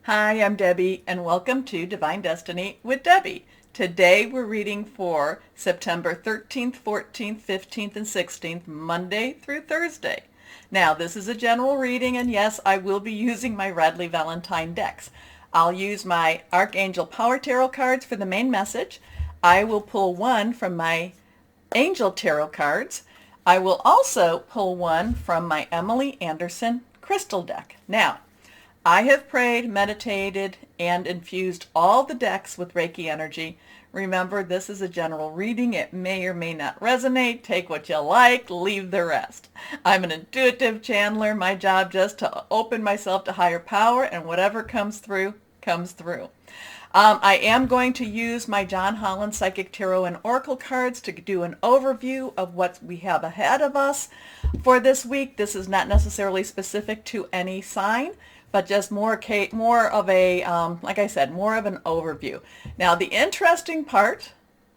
Hi, I'm Debbie, and welcome to Divine Destiny with Debbie. Today we're reading for September 13th, 14th, 15th, and 16th, Monday through Thursday. Now, this is a general reading, and yes, I will be using my Radley Valentine decks. I'll use my Archangel Power Tarot cards for the main message. I will pull one from my Angel Tarot cards. I will also pull one from my Emily Anderson crystal deck. Now, I have prayed, meditated, and infused all the decks with Reiki energy. Remember, this is a general reading. It may or may not resonate. Take what you like, leave the rest. I'm an intuitive channeler. My job just to open myself to higher power, and whatever comes through, comes through. I am going to use my John Holland Psychic Tarot and Oracle cards to do an overview of what we have ahead of us for this week. This is not necessarily specific to any sign, but just more of a, like I said, more of an overview. Now, the interesting part,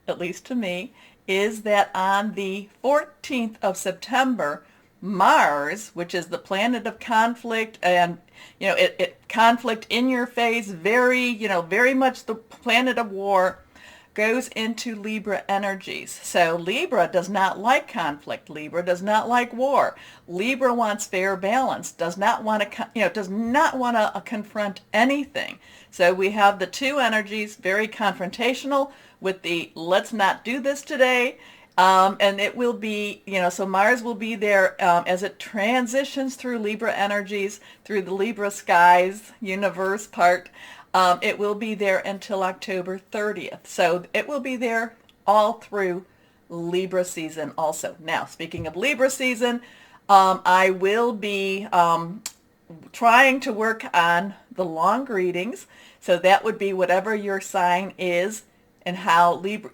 at least to me, is that on the 14th of September, Mars, which is the planet of conflict and, it conflict in your face, very much the planet of war, goes into Libra energies. So Libra does not like conflict. Libra does not like war. Libra wants fair balance, does not want to confront anything. So we have the two energies, very confrontational with the let's not do this today. And it will be, so Mars will be there as it transitions through Libra energies, through the Libra skies, universe part. It will be there until October 30th. So it will be there all through Libra season also. Now, speaking of Libra season, I will be trying to work on the long readings. So that would be whatever your sign is and how Libra,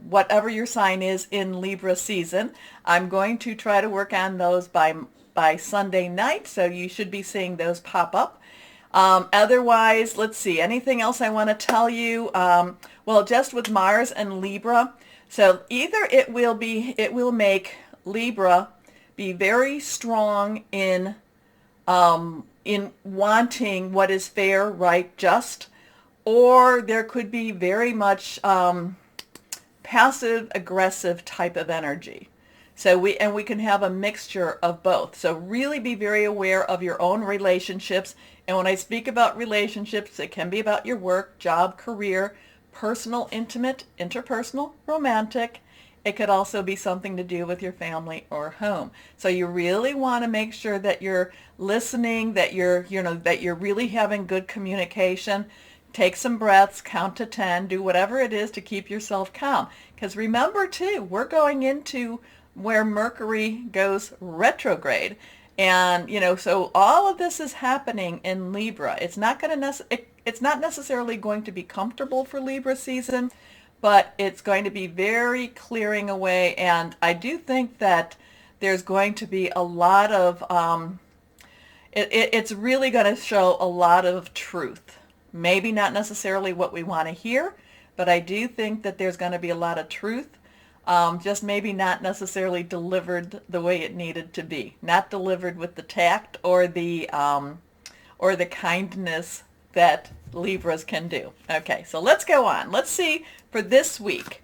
whatever your sign is in Libra season. I'm going to try to work on those by Sunday night. So you should be seeing those pop up. Otherwise, let's see, anything else I want to tell you? Well, just with Mars and Libra. So either it will make Libra be very strong in wanting what is fair, right, just, or there could be very much passive aggressive type of energy. So we can have a mixture of both. So really be very aware of your own relationships. And when I speak about relationships, it can be about your work, job, career, personal, intimate, interpersonal, romantic. It could also be something to do with your family or home. So you really want to make sure that you're listening, that you're really having good communication. Take some breaths, count to 10, do whatever it is to keep yourself calm. Because remember too, we're going into where Mercury goes retrograde. And, so all of this is happening in Libra. It's not necessarily going to be comfortable for Libra season, but it's going to be very clearing away. And I do think that there's going to be a lot of, it's really going to show a lot of truth. Maybe not necessarily what we want to hear, but I do think that there's going to be a lot of truth. Just maybe not necessarily delivered the way it needed to be. Not delivered with the tact or the kindness that Libras can do. Okay, so let's go on. Let's see for this week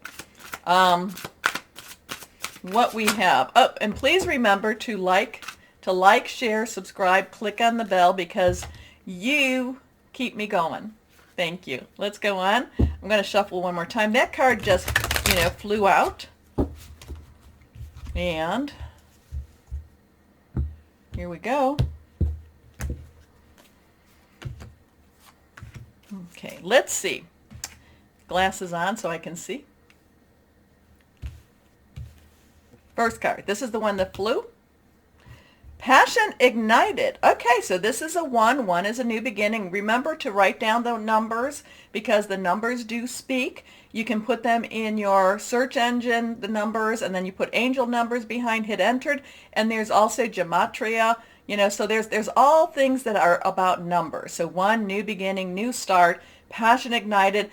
what we have. Oh, and please remember to like, share, subscribe, click on the bell because you keep me going. Thank you. Let's go on. I'm going to shuffle one more time. That card just flew out. And here we go. Okay, let's see. Glasses on so I can see. First card. This is the one that flew. Passion ignited. Okay, so this is a 1. 1 is a new beginning. Remember to write down the numbers because the numbers do speak. You can put them in your search engine, the numbers, and then you put angel numbers behind, hit entered, and there's also gematria, so there's all things that are about numbers. So 1, new beginning, new start, passion ignited,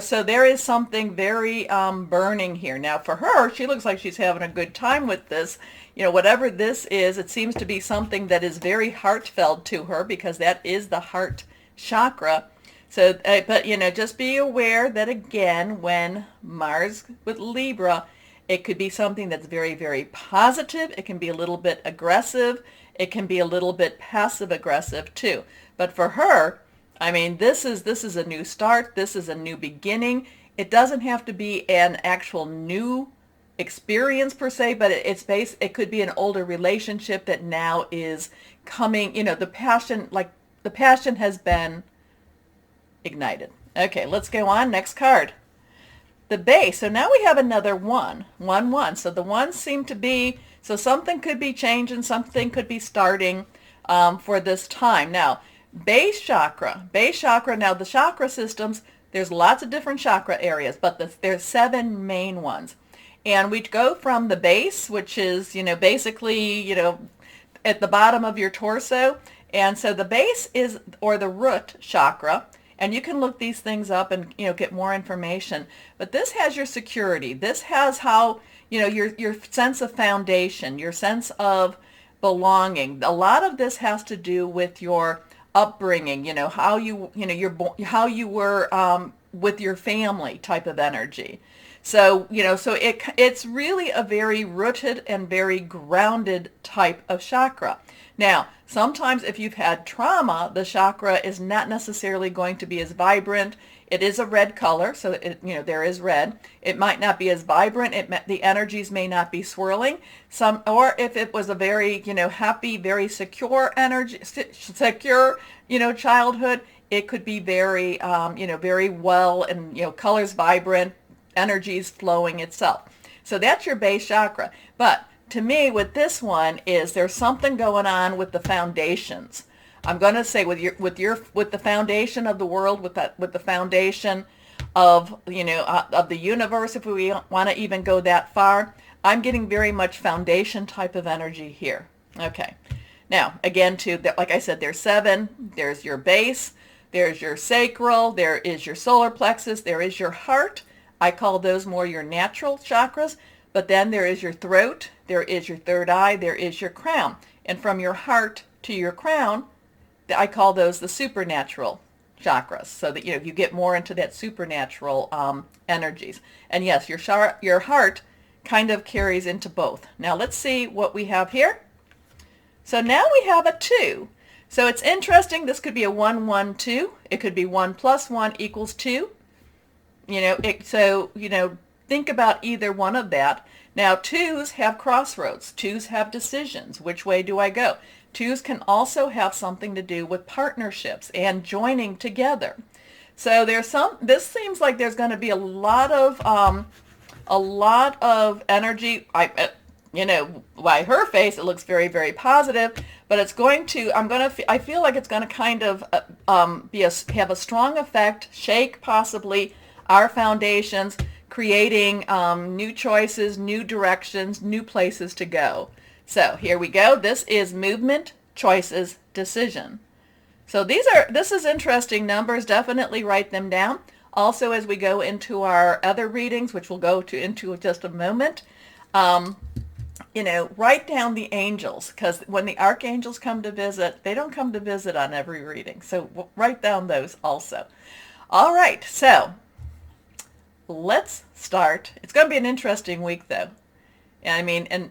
so there is something very burning here. Now for her, she looks like she's having a good time with this. Whatever this is, it seems to be something that is very heartfelt to her because that is the heart chakra. So, but just be aware that again, when Mars with Libra, it could be something that's very, very positive. It can be a little bit aggressive. It can be a little bit passive aggressive too. But for her, I mean, this is a new start. This is a new beginning. It doesn't have to be an actual new experience per se, but it could be an older relationship that now is coming, the passion has been ignited. Okay, let's go on. Next card. The base. So now we have another one. So the ones seem to be, so something could be changing, something could be starting for this time. Now, base chakra. Now the chakra systems, there's lots of different chakra areas, but there's 7 main ones. And we go from the base, which is, basically, at the bottom of your torso. And so the base is, or the root chakra, and you can look these things up and, get more information. But this has your security. This has how, your sense of foundation, your sense of belonging. A lot of this has to do with your upbringing, how how you were with your family type of energy. So, it's really a very rooted and very grounded type of chakra. Now, sometimes if you've had trauma, the chakra is not necessarily going to be as vibrant. It is a red color, so there is red. It might not be as vibrant. The energies may not be swirling. Or if it was a very, happy, very secure energy, secure, childhood, it could be very, very well and, colors vibrant, energies flowing itself. So that's your base chakra. But to me, with this one is there's something going on with the foundations. I'm going to say with the foundation of the world, with the foundation of of the universe, if we want to even go that far. I'm getting very much foundation type of energy here. Okay. Now, again, like I said, there's 7. There's your base. There's your sacral. There is your solar plexus. There is your heart. I call those more your natural chakras. But then there is your throat, there is your third eye, there is your crown. And from your heart to your crown, I call those the supernatural chakras. So that, you get more into that supernatural energies. And yes, your heart kind of carries into both. Now let's see what we have here. So now we have a 2. So it's interesting. This could be a 1, 1, 2. It could be 1 plus 1 equals 2. Think about either one of that. Now, 2s have crossroads. 2s have decisions. Which way do I go? 2s can also have something to do with partnerships and joining together. So this seems like there's going to be a lot of energy. By her face, it looks very, very positive, but it's going to, I feel like it's going to kind of have a strong effect, shake possibly our foundations, creating new choices, new directions, new places to go. So here we go. This is movement, choices, decision. So this is interesting numbers. Definitely write them down. Also, as we go into our other readings, which we'll go into just a moment, write down the angels, because when the archangels come to visit, they don't come to visit on every reading. So write down those also. All right. So let's start. It's going to be an interesting week, though. I mean, and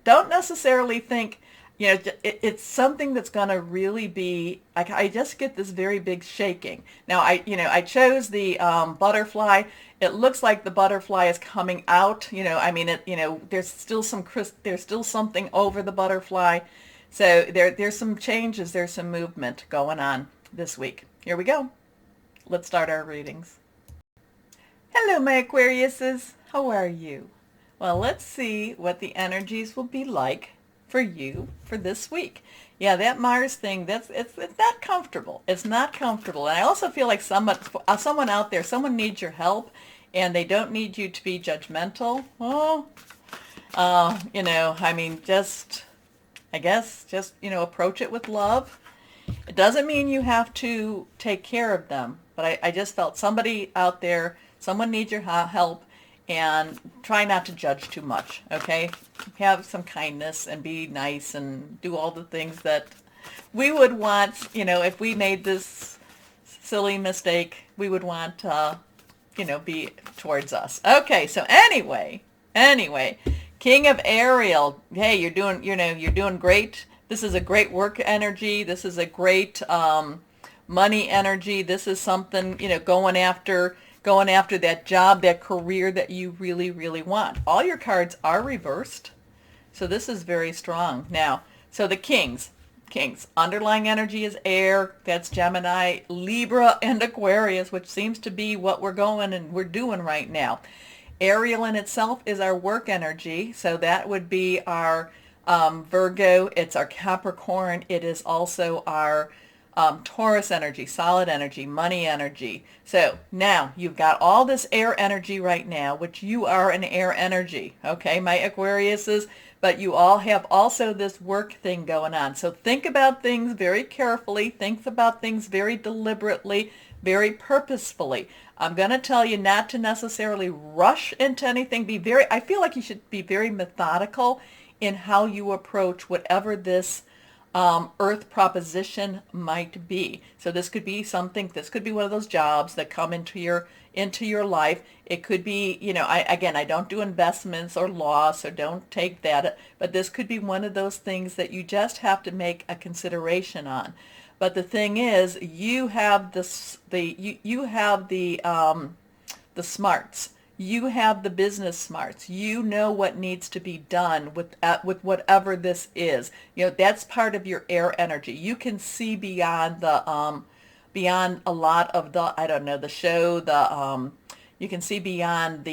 don't necessarily think, it's something that's going to really be, I just get this very big shaking. Now, I chose the butterfly. It looks like the butterfly is coming out. There's still something over the butterfly. So there's some changes. There's some movement going on this week. Here we go. Let's start our readings. Hello, my Aquariuses. How are you? Well, let's see what the energies will be like for you for this week. Yeah, that Mars thing, it's not comfortable. It's not comfortable. And I also feel like someone out there, someone needs your help, and they don't need you to be judgmental. Just approach it with love. It doesn't mean you have to take care of them, but I just felt somebody out there, someone needs your help, and try not to judge too much, okay? Have some kindness and be nice and do all the things that we would want, if we made this silly mistake we would want be towards us. Okay, so anyway, King of Ariel, hey, you're doing great. This is a great work energy. This is a great money energy. This is something, going after that job, that career that you really, really want. All your cards are reversed. So this is very strong. Now, so the Kings, underlying energy is air. That's Gemini, Libra, and Aquarius, which seems to be what we're doing right now. Ariel in itself is our work energy. So that would be our Virgo. It's our Capricorn. It is also our Taurus energy, solid energy, money energy. So now you've got all this air energy right now, which you are an air energy. Okay, my Aquariuses. But you all have also this work thing going on. So think about things very carefully. Think about things very deliberately, very purposefully. I'm going to tell you not to necessarily rush into anything. I feel like you should be very methodical in how you approach whatever this earth proposition might be. So this could be one of those jobs that come into your life. It could be, I don't do investments or law, so don't take that. But this could be one of those things that you just have to make a consideration on. But the thing is, you have the smarts. You have the business smarts. You know what needs to be done with whatever this is. That's part of your air energy. You can see beyond beyond a lot of the show, you can see beyond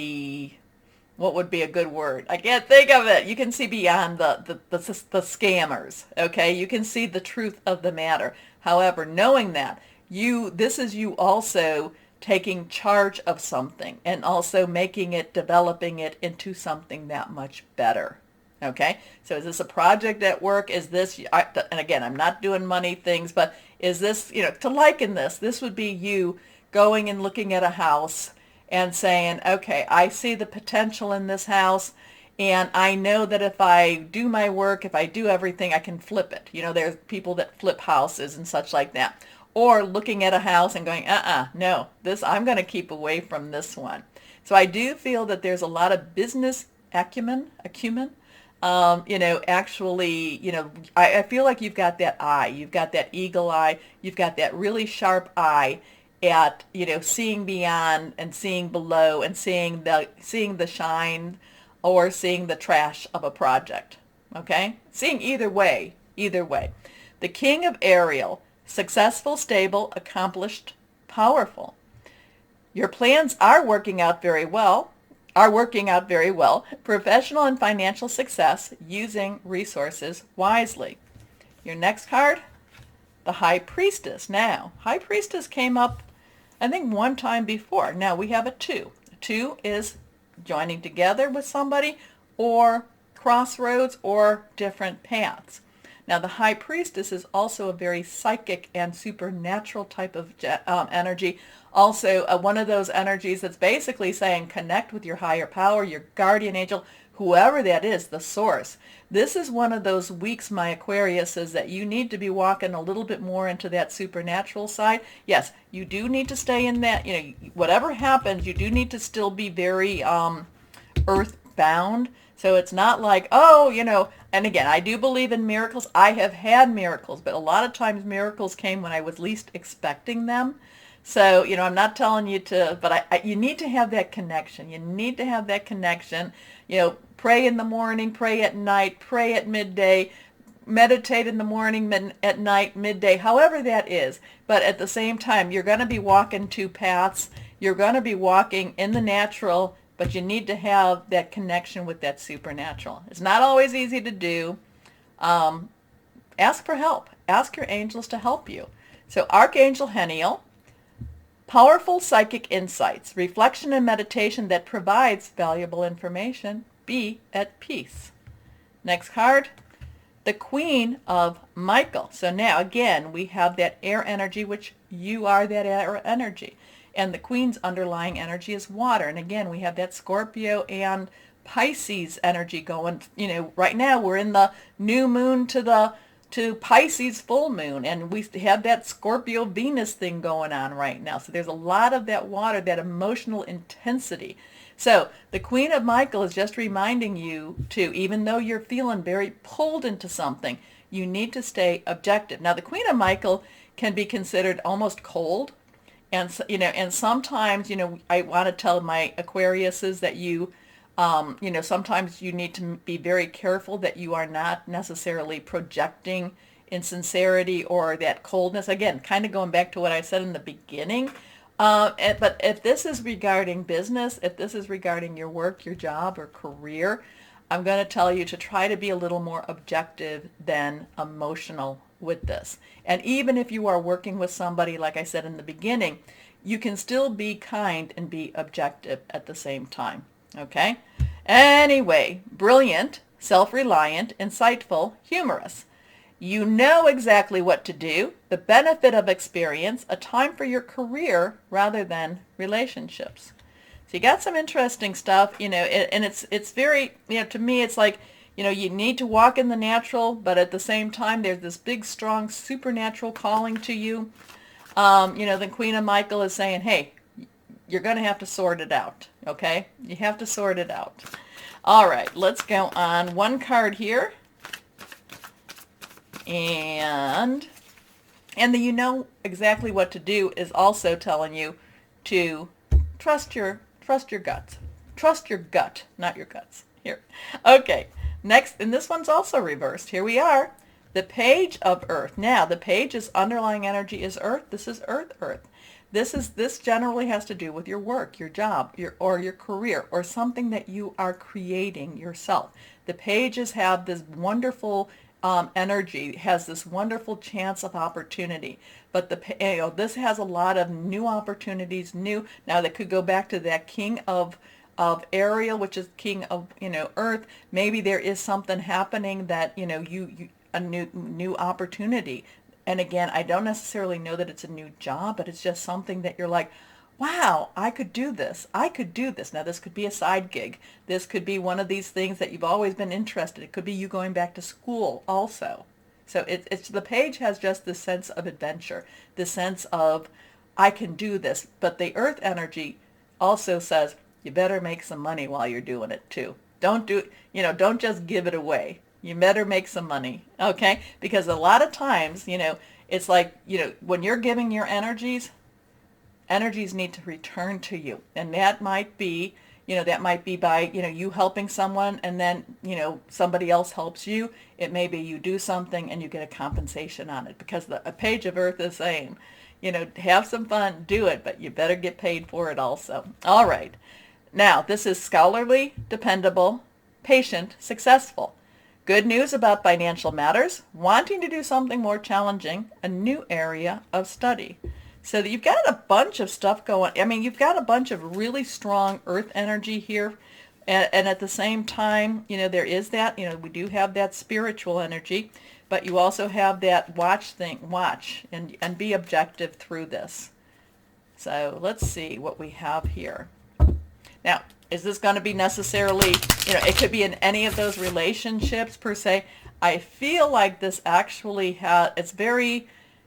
what would be a good word? I can't think of it. You can see beyond the scammers, okay? You can see the truth of the matter. However, knowing that, this is you also taking charge of something and also developing it into something that much better. Okay, so is this a project at work? Is this, and again, I'm not doing money things, but is this, to liken this would be you going and looking at a house and saying, okay, I see the potential in this house, and I know that if I do my work, if I do everything, I can flip it. There's people that flip houses and such like that. Or looking at a house and going, no, I'm going to keep away from this one. So I do feel that there's a lot of business acumen. I feel like you've got that eye. You've got that eagle eye. You've got that really sharp eye at, seeing beyond and seeing below and seeing the shine or seeing the trash of a project. Okay? Seeing either way. The King of Ariel. Successful, stable, accomplished, powerful. Your plans are working out very well. Professional and financial success using resources wisely. Your next card, the High Priestess. Now, High Priestess came up, I think, one time before. Now we have a 2. A 2 is joining together with somebody or crossroads or different paths. Now, the High Priestess is also a very psychic and supernatural type of energy. Also, one of those energies that's basically saying connect with your higher power, your guardian angel, whoever that is, the source. This is one of those weeks, my Aquarius, is that you need to be walking a little bit more into that supernatural side. Yes, you do need to stay in that, whatever happens, you do need to still be very earthbound. So it's not like, and again, I do believe in miracles. I have had miracles, but a lot of times miracles came when I was least expecting them. So, I'm not telling you to, but you need to have that connection. Pray in the morning, pray at night, pray at midday, meditate in the morning, at night, midday, however that is. But at the same time, you're going to be walking 2 paths. You're going to be walking in the natural, but you need to have that connection with that supernatural. It's not always easy to do. Ask for help. Ask your angels to help you. So Archangel Heniel, powerful psychic insights, reflection and meditation that provides valuable information. Be at peace. Next card, the Queen of Michael. So now, again, we have that air energy, which you are that air energy. And the Queen's underlying energy is water. And again, we have that Scorpio and Pisces energy going. Right now we're in the new moon to the to Pisces full moon, and we have that Scorpio Venus thing going on right now. So there's a lot of that water, that emotional intensity. So the Queen of Michael is just reminding you to, even though you're feeling very pulled into something, you need to stay objective. Now the Queen of Michael can be considered almost cold, and and sometimes, I want to tell my Aquariuses that sometimes you need to be very careful that you are not necessarily projecting insincerity or that coldness. Again, kind of going back to what I said in the beginning. But if this is regarding business, if this is regarding your work, your job, or career, I'm going to tell you to try to be a little more objective than emotional with this. And even if you are working with somebody, like I said in the beginning, you can still be kind and be objective at the same time. Okay? Anyway, brilliant, self-reliant, insightful, humorous. You know exactly what to do, the benefit of experience, a time for your career rather than relationships. So you got some interesting stuff, and it's very, to me it's like, you need to walk in the natural, but at the same time there's this big, strong, supernatural calling to you. The Queen of Michael is saying, hey, you're going to have to sort it out, okay? You have to sort it out. All right, let's go on. One card here. And the you know exactly what to do is also telling you to trust your guts. Trust your gut, not your guts. Here. Okay, next, and this one's also reversed. Here we are. The Page of Earth. Now, the page's underlying energy is Earth. This is Earth. This generally has to do with your work, your job, your career, or something that you are creating yourself. The pages have this wonderful energy, has this wonderful chance of opportunity. But this has a lot of new opportunities. Now that could go back to that King of Ariel, which is King of Earth. Maybe there is something happening that a new opportunity. And again, I don't necessarily know that it's a new job, but it's just something that you're like, wow, I could do this. I could do this. Now, this could be a side gig. This could be one of these things that you've always been interested in. It could be you going back to school also. So it's the page has just this sense of adventure, this sense of, I can do this. But the Earth energy also says, you better make some money while you're doing it too. Don't just give it away. You better make some money, okay? Because a lot of times, it's like, when you're giving your energies need to return to you. And that might be by, you helping someone, and then, somebody else helps you. It may be you do something and you get a compensation on it, because a Page of Earth is saying, have some fun, do it, but you better get paid for it also. All right. Now, this is scholarly, dependable, patient, successful. Good news about financial matters, wanting to do something more challenging, a new area of study. So you've got a bunch of stuff going. You've got a bunch of really strong Earth energy here. And at the same time, there is that, we do have that spiritual energy, but you also have that watch and be objective through this. So let's see what we have here. Now, is this going to be necessarily, it could be in any of those relationships per se. I feel like this actually it's very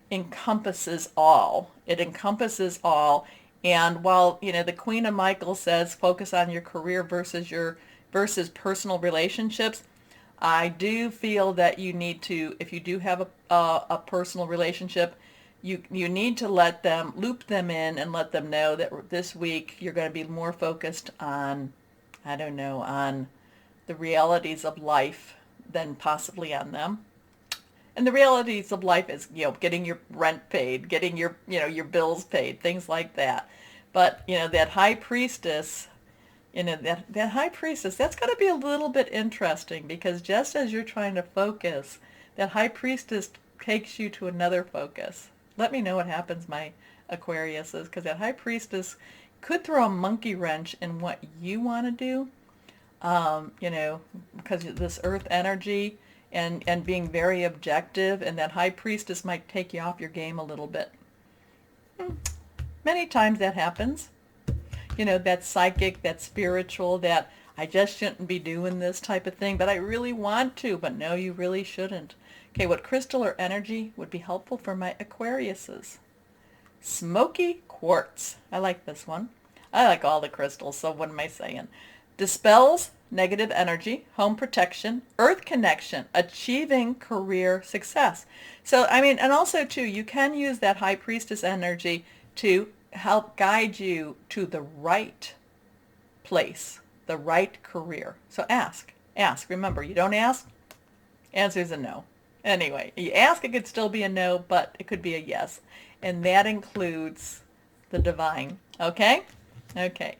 encompasses all. It encompasses all. And while, the Queen of Michael says focus on your career versus personal relationships, I do feel that you need to, if you do have a personal relationship, you need to loop them in and let them know that this week you're going to be more focused on, on the realities of life than possibly on them. And the realities of life is, getting your rent paid, getting your bills paid, things like that. But, that High Priestess, that High Priestess, that's going to be a little bit interesting, because just as you're trying to focus, that High Priestess takes you to another focus. Let me know what happens, my Aquariuses, because that High Priestess could throw a monkey wrench in what you want to do, because this Earth energy and being very objective, and that High Priestess might take you off your game a little bit. Many times that happens. That psychic, that spiritual, that I just shouldn't be doing this type of thing, but I really want to, but no, you really shouldn't. Okay, what crystal or energy would be helpful for my Aquariuses? Smoky quartz. I like this one. I like all the crystals, so what am I saying? Dispels negative energy, home protection, earth connection, achieving career success. So, I mean, and also too, you can use that High Priestess energy to help guide you to the right place, the right career. So ask. Remember, you don't ask, answer's a no. Anyway, you ask, it could still be a no, but it could be a yes. And that includes the divine. Okay? Okay.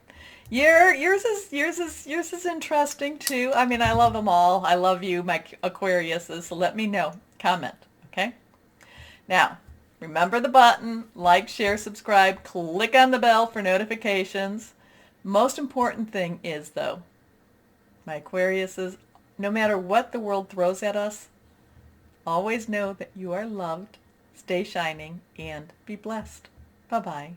Yours is interesting too. I mean, I love them all. I love you, my Aquariuses. So let me know. Comment. Okay? Now, remember the button. Like, share, subscribe. Click on the bell for notifications. Most important thing is, though, my Aquariuses, no matter what the world throws at us, always know that you are loved, stay shining, and be blessed. Bye-bye.